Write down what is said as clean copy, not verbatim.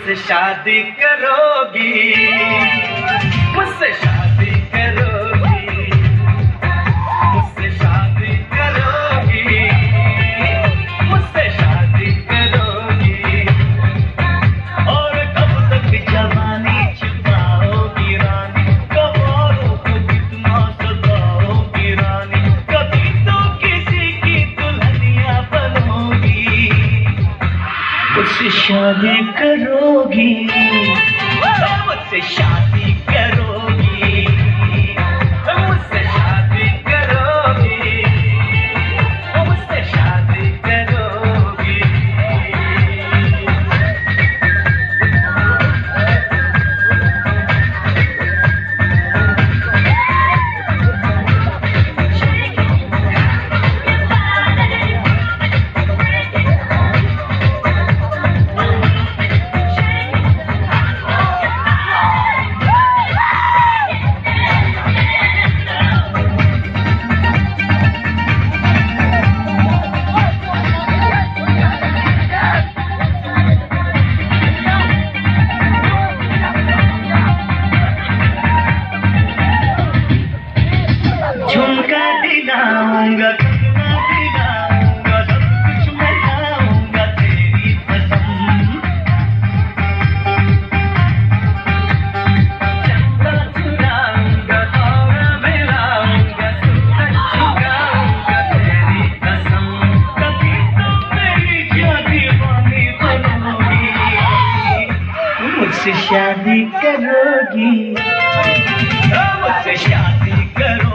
मुझसे शादी करोगी, मुझसे शादी करोगी, मुझसे शादी करोगी, मुझसे शादी करोगी। और कब तक जवानी छिपाओगी रानी, कब औरों को कितना सताओगी रानी, कभी तो किसी की दुल्हनिया बनोगी, मुझसे शादी करोगी, मुझसे शादी करोगी, मुझसे शादी करोगी, मुझसे शादी करोगी। झुमका दिलाऊंगा, कंगना दिलाऊंगा, सब कुछ मैं लाऊंगा तेरी पसंद। चंदा चुराऊंगा, तारा मिलाऊंगा, सूरज झुकाऊंगा तेरी कसम। कभी तो मेरी दीवानी बनोगी, मुझसे शादी करोगी, मुझसे शादी करोगी।